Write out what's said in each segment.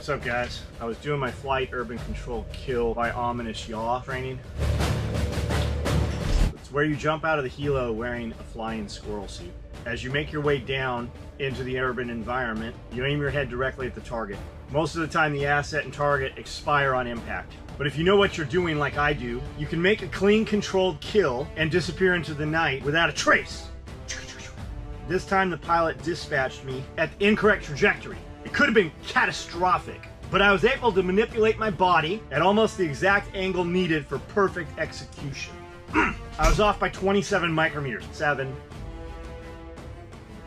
What's up, guys? I was doing my flight urban control kill by ominous yaw training. It's where you jump out of the helo wearing a flying squirrel suit. As you make your way down into the urban environment, you aim your head directly at the target. Most of the time, the asset and target expire on impact. But if you know what you're doing like I do, you can make a clean, controlled kill and disappear into the night without a trace. This time, the pilot dispatched me at the incorrect trajectory. It could have been catastrophic, but I was able to manipulate my body at almost the exact angle needed for perfect execution. I was off by 27 micrometers. 7.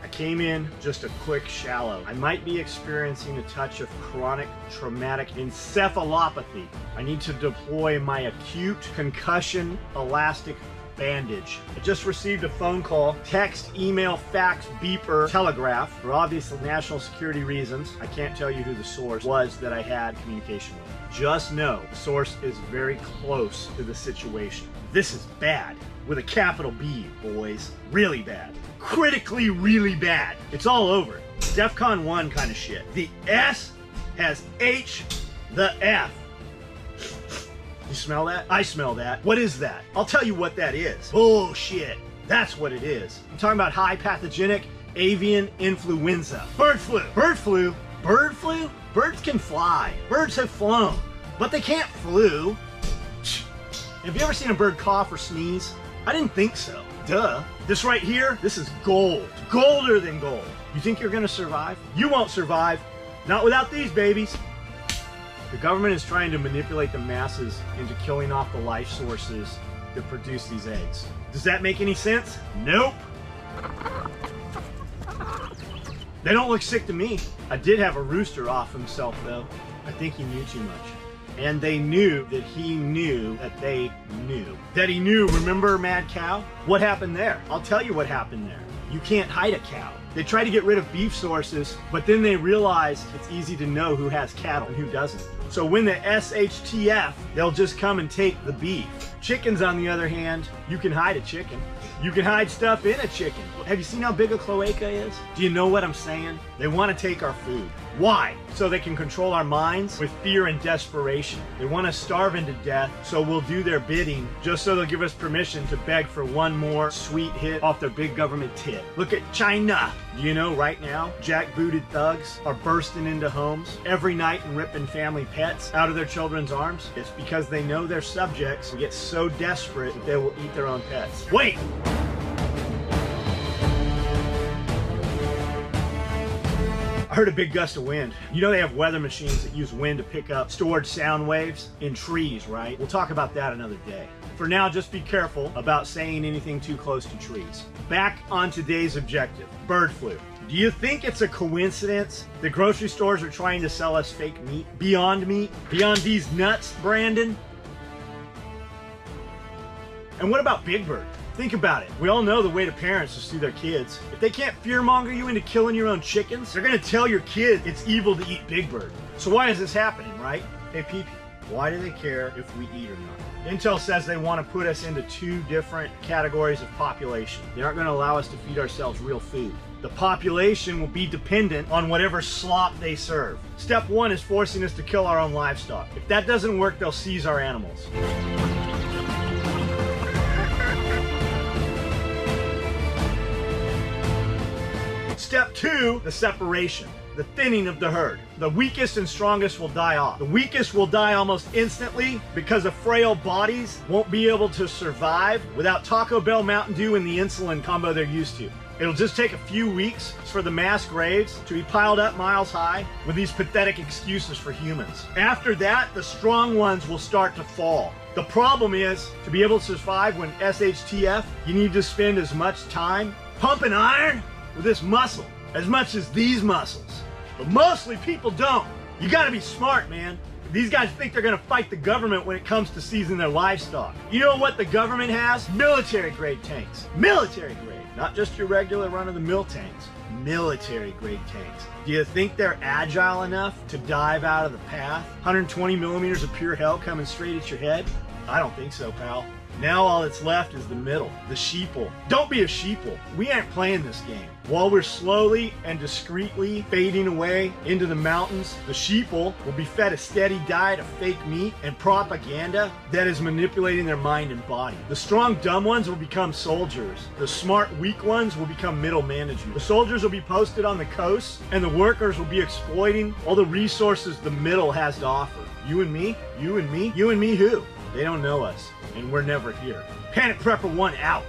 I came in just a quick shallow. I might be experiencing a touch of chronic traumatic encephalopathy. I need to deploy my acute concussion elastic bandage. I just received a phone call, text, email, fax, beeper, telegraph. For obvious national security reasons, I can't tell you who the source was that I had communication with. Just know the source is very close to the situation. This is bad, with a capital B, boys. Really bad. Critically really bad. It's all over. DEFCON 1 kind of shit. The S has H the F. You smell that? I smell that. What is that? I'll tell you what that is. Bullshit. That's what it is. I'm talking about high pathogenic avian influenza. Bird flu. Bird flu? Bird flu? Birds can fly. Birds have flown. But they can't flew. Have you ever seen a bird cough or sneeze? I didn't think so. Duh. This right here, this is gold. Golder than gold. You think you're gonna survive? You won't survive. Not without these babies. The government is trying to manipulate the masses into killing off the life sources that produce these eggs. Does that make any sense? Nope. They don't look sick to me. I did have a rooster off himself though. I think he knew too much. And they knew that he knew that they knew. That he knew, remember Mad Cow? What happened there? I'll tell you what happened there. You can't hide a cow. They try to get rid of beef sources, but then they realize it's easy to know who has cattle and who doesn't. So when the SHTF, they'll just come and take the beef. Chickens, on the other hand, you can hide a chicken. You can hide stuff in a chicken. Have you seen how big a cloaca is? Do you know what I'm saying? They want to take our food. Why? So they can control our minds with fear and desperation. They want us starving to death, so we'll do their bidding just so they'll give us permission to beg for one more sweet hit off their big government tit. Look at China. Do you know right now, jackbooted thugs are bursting into homes every night and ripping family pets out of their children's arms? It's because they know their subjects get so desperate that they will eat their own pets. Wait! I heard a big gust of wind. You know they have weather machines that use wind to pick up stored sound waves in trees, right? We'll talk about that another day. For now, just be careful about saying anything too close to trees. Back on today's objective, bird flu. Do you think it's a coincidence that grocery stores are trying to sell us fake meat? Beyond Meat? Beyond these nuts, Brandon? And what about Big Bird? Think about it. We all know the way to parents is through their kids. If they can't fearmonger you into killing your own chickens, they're gonna tell your kid it's evil to eat Big Bird. So why is this happening, right? Hey, PP, why do they care if we eat or not? Intel says they want to put us into 2 different categories of population. They aren't gonna allow us to feed ourselves real food. The population will be dependent on whatever slop they serve. Step 1 is forcing us to kill our own livestock. If that doesn't work, they'll seize our animals. Step 2, the separation, the thinning of the herd. The weakest and strongest will die off. The weakest will die almost instantly because the frail bodies won't be able to survive without Taco Bell, Mountain Dew, and the insulin combo they're used to. It'll just take a few weeks for the mass graves to be piled up miles high with these pathetic excuses for humans. After that, the strong ones will start to fall. The problem is, to be able to survive when SHTF, you need to spend as much time pumping iron with this muscle as much as these muscles. But mostly people don't. You gotta be smart, man. These guys think they're gonna fight the government when it comes to seizing their livestock. You know what the government has? Military grade tanks. Military grade. Not just your regular run-of-the-mill tanks. Military grade tanks. Do you think they're agile enough to dive out of the path? 120 millimeters of pure hell coming straight at your head? I don't think so, pal. Now all that's left is the middle, the sheeple. Don't be a sheeple. We aren't playing this game. While we're slowly and discreetly fading away into the mountains, the sheeple will be fed a steady diet of fake meat and propaganda that is manipulating their mind and body. The strong, dumb ones will become soldiers. The smart, weak ones will become middle management. The soldiers will be posted on the coast, and the workers will be exploiting all the resources the middle has to offer. You and me? You and me? You and me who? They don't know us, and we're never here. Panic Prepper 1 out.